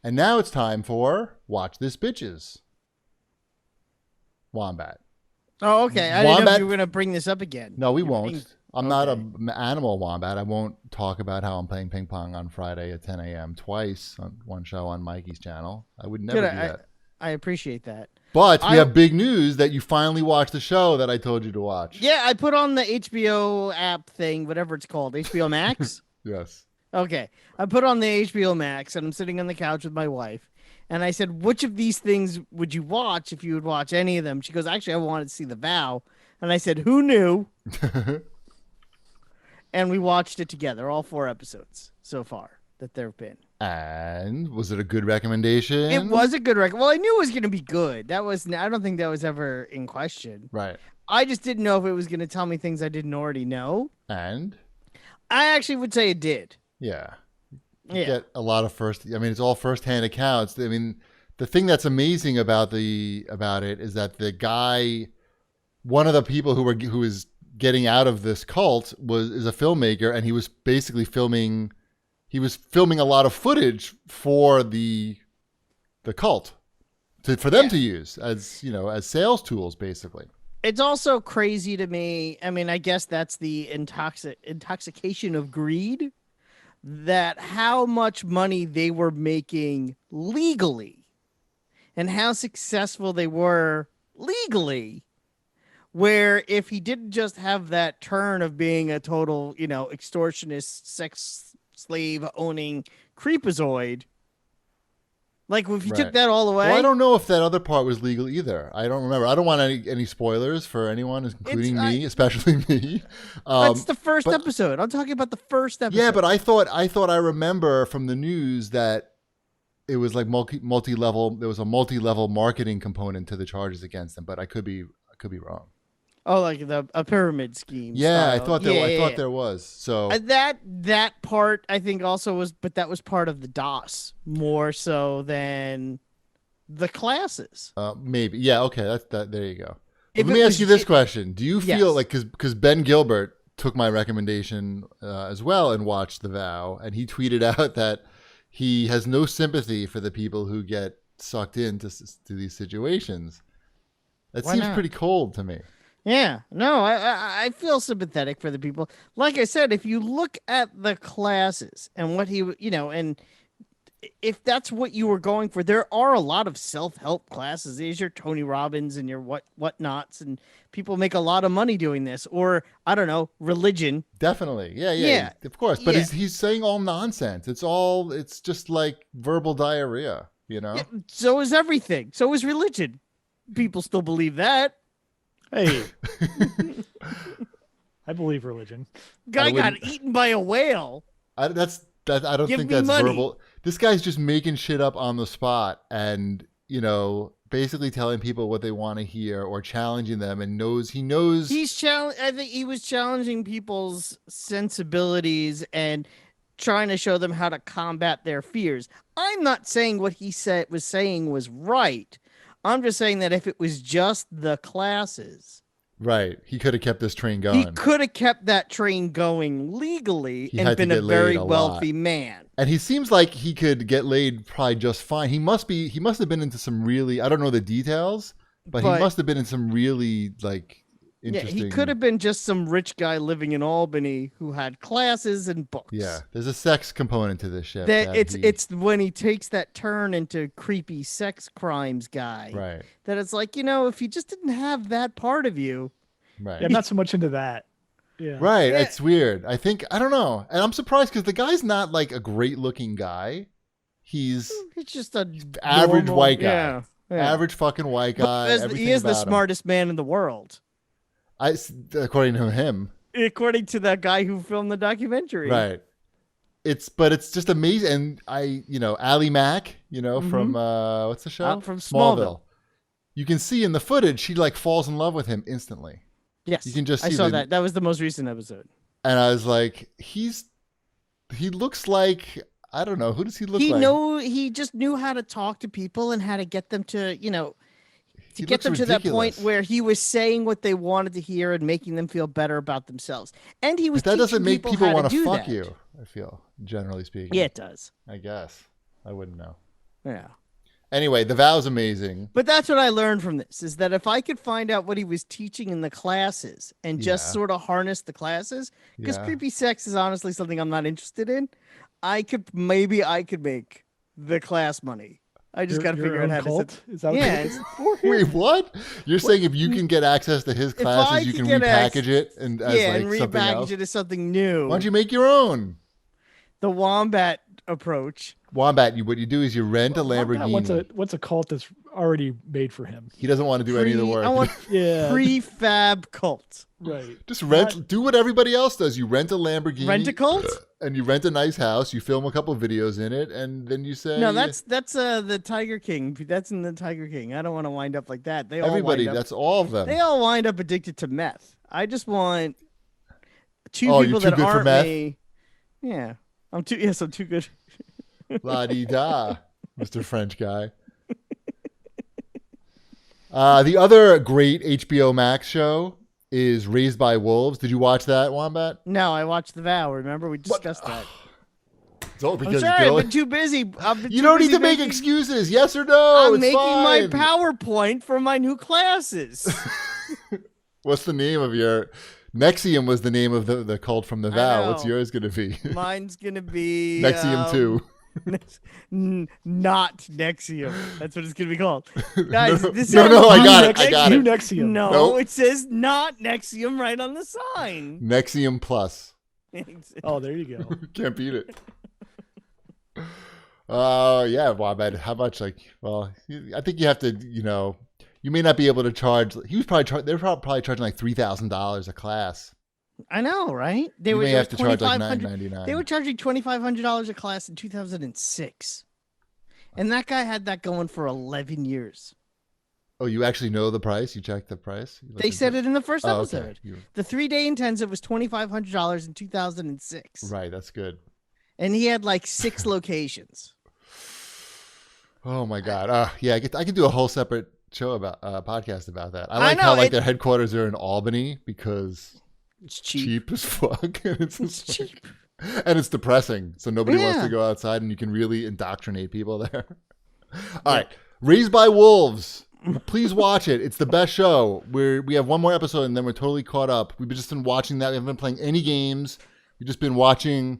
And now it's time for Watch This Bitches. Wombat. Oh, okay. I didn't know if you were going to bring this up again. No, we won't. I'm Okay. not an animal wombat. I won't talk about how I'm playing ping pong on Friday at 10 a.m. twice on one show on Mikey's channel. I would never do that. I appreciate that. But we have big news that you finally watched the show that I told you to watch. Yeah, I put on the HBO app thing, whatever it's called, HBO Max. Yes. Okay. I put on the HBO Max, and I'm sitting on the couch with my wife. And I said, which of these things would you watch if you would watch any of them? She goes, actually, I wanted to see The Vow. And I said, who knew? And we watched it together, all 4 episodes so far that there have been. And was it a good recommendation? It was a good recommendation. Well, I knew it was going to be good. I don't think that was ever in question. Right. I just didn't know if it was going to tell me things I didn't already know. And? I actually would say it did. Yeah. You get a lot of it's all first-hand accounts. I mean, the thing that's amazing about it is that the guy, one of the people who is getting out of this cult is a filmmaker, and he was basically filming a lot of footage for the cult for them to use as sales tools, basically. It's also crazy to me. I mean, I guess that's the intoxication of greed, that how much money they were making legally and how successful they were legally, where if he didn't just have that turn of being a total, extortionist, sex slave owning creepazoid, like if you took that all away. Well, I don't know if that other part was legal either. I don't remember. I don't want any spoilers for anyone, including me, especially me. That's the first episode. I'm talking about the first episode. Yeah, but I thought I remember from the news that it was like multi-level. There was a multi-level marketing component to the charges against them, but I could be wrong. Oh, like a pyramid scheme. Yeah, style. I thought there was. So that part I think also was, but that was part of the DOS more so than the classes. Maybe. Yeah. Okay. That. There you go. Let me ask you this question: do you feel like because Ben Gilbert took my recommendation as well and watched The Vow, and he tweeted out that he has no sympathy for the people who get sucked into these situations. That seems pretty cold to me. Yeah, no, I feel sympathetic for the people. Like I said, if you look at the classes and what he, and if that's what you were going for, there are a lot of self-help classes. There's your Tony Robbins and your whatnots, and people make a lot of money doing this. Or, I don't know, religion. Definitely. Yeah, of course. But he's saying all nonsense. It's just like verbal diarrhea, Yeah, so is everything. So is religion. People still believe that. Hey, I believe religion. Guy got eaten by a whale. I don't think that's money. Verbal. This guy's just making shit up on the spot and, basically telling people what they want to hear or challenging them, and he knows. I think he was challenging people's sensibilities and trying to show them how to combat their fears. I'm not saying what he was saying was right. I'm just saying that if it was just the classes. Right. He could have kept this train going. He could have kept that train going legally and been a very wealthy man. And he seems like he could get laid probably just fine. He must have been into some really, I don't know the details, but he must have been in some really interesting. Yeah, he could have been just some rich guy living in Albany who had classes and books. Yeah, there's a sex component to this shit. It's when he takes that turn into creepy sex crimes guy. Right. That it's like, if you just didn't have that part of you. Right. Yeah, I'm not so much into that. Yeah. Right. Yeah. It's weird. I don't know. And I'm surprised because the guy's not like a great looking guy. He's just a average normal, white guy. Yeah. Average fucking white guy. He is the smartest man in the world. According to him. According to that guy who filmed the documentary. Right. It's just amazing. And Ally Mack, from what's the show? From Smallville. You can see in the footage she falls in love with him instantly. Yes. You can just see I saw that. That was the most recent episode. And I was like, he looks like, I don't know, who does he look like? He just knew how to talk to people and how to get them to, He get them ridiculous. To that point where he was saying what they wanted to hear and making them feel better about themselves. And he was. But that doesn't make people want to fuck you. I feel, generally speaking. Yeah, it does. I guess I wouldn't know. Yeah. Anyway, The Vow is amazing. But that's what I learned from this is that if I could find out what he was teaching in the classes and just Yeah. sort of harness the classes, because Yeah. creepy sex is honestly something I'm not interested in, I could make the class money. I just got to figure out how to set. Is that what Yeah, you're looking for here? Wait, what? You're saying if you can get access to his I classes, you could can get repackage it and as yeah, like and something repackage else? it as something new. Why don't you make your own? The wombat approach. Wombat, what you do is you rent a Lamborghini. What's a cult that's already made for him? He doesn't want to do any of the work. I want Yeah. prefab cult. Right. Just do what everybody else does. You rent a Lamborghini. Rent a cult? And you rent a nice house. You film a couple of videos in it, and then you say, No, that's the Tiger King. That's in the Tiger King. I don't want to wind up like that. everybody. That's all of them. They all wind up addicted to meth. I just want two Oh, people you're too that good for aren't meth? me. Yeah, I'm too good. La di da, Mr. French guy. The other great HBO Max show is Raised by Wolves. Did you watch that, Wombat? No, I watched The Vow. Remember we discussed that. It's all I'm because sorry, Bill- I've been too busy. you don't need to make excuses. Yes or no? I'm it's making my fine. PowerPoint for my new classes. What's the name of your Nexium? Was the name of the cult from The Vow? What's know. yours going to be? Mine's gonna be Nexium 2. Not Nexium. That's what it's gonna be called, guys. No, this no, says no, I not got it. I got New it. Nexium. No, Nope. it says not Nexium right on the sign. Nexium Plus. Oh, there you go. Can't beat it. Oh, yeah, Wombat. How much? I think you have to, you may not be able to charge. He was probably, they're probably charging like $3,000 a class. I know, right? You may have to charge like $9.99. They were charging $2,500 a class in 2006, and that guy had that going for 11 years. Oh, you actually know the price? You checked the price? They said it in the first Oh, episode. okay. The 3-day intensive was $2,500 in 2006, Right, that's good. and he had like 6 locations. Oh my God. Yeah, I could do a whole separate show about podcast about that. I like know, how like their headquarters are in Albany because It's cheap. cheap as fuck. And it's cheap. And it's depressing. So nobody wants Yeah. to go outside and you can really indoctrinate people there. All right. Raised by Wolves. Please watch it. It's the best show. We have one more episode and then we're totally caught up. We've just been watching that. We haven't been playing any games. We've just been watching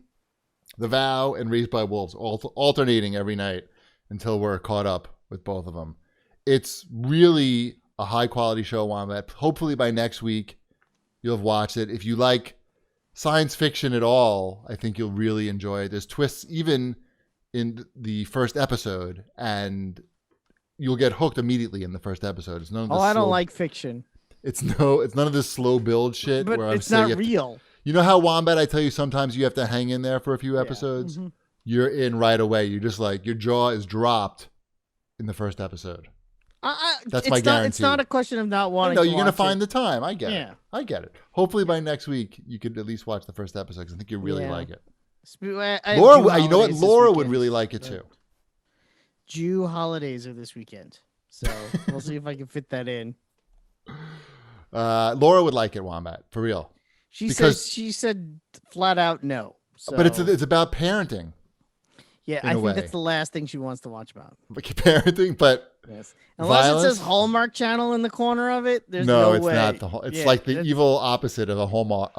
The Vow and Raised by Wolves, alternating every night until we're caught up with both of them. It's really a high quality show, Wombat. Hopefully by next week you'll have watched it. If you like science fiction at all, I think you'll really enjoy it. There's twists even in the first episode, and you'll get hooked immediately in the first episode. It's none of this I don't like fiction, It's none of this slow build shit. but where it's I'm saying not real. You know how Wombat? I tell you sometimes you have to hang in there for a few episodes. Mhm. You're in right away. You're just like your jaw is dropped in the first episode. That's my guarantee. It's not a question of not wanting. No, to you're gonna watch find it. the time. I get it. Yeah. I get it. Hopefully by next week you could at least watch the first episode because I think you really Yeah. like it. I have Laura, Jew you know what? holidays this Laura would weekend. really like it too. Jew holidays are this weekend, so we'll see if I can fit that in. Laura would like it, Wombat, for real. She Because- said flat out no. So, But it's about parenting, yeah, in I a think way. that's the last thing she wants to watch about. like parenting. But Yes, unless it Violence? says Hallmark Channel in the corner of it. There's no, no it's way. not the. It's Yeah, like the that's- evil opposite of a Hallmark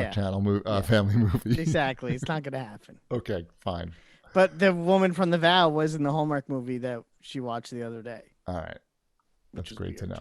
Yeah. Channel family movie. Exactly, it's not going to happen. Okay, fine. But the woman from The Vow was in the Hallmark movie that she watched the other day. All right, that's is great to weird. know.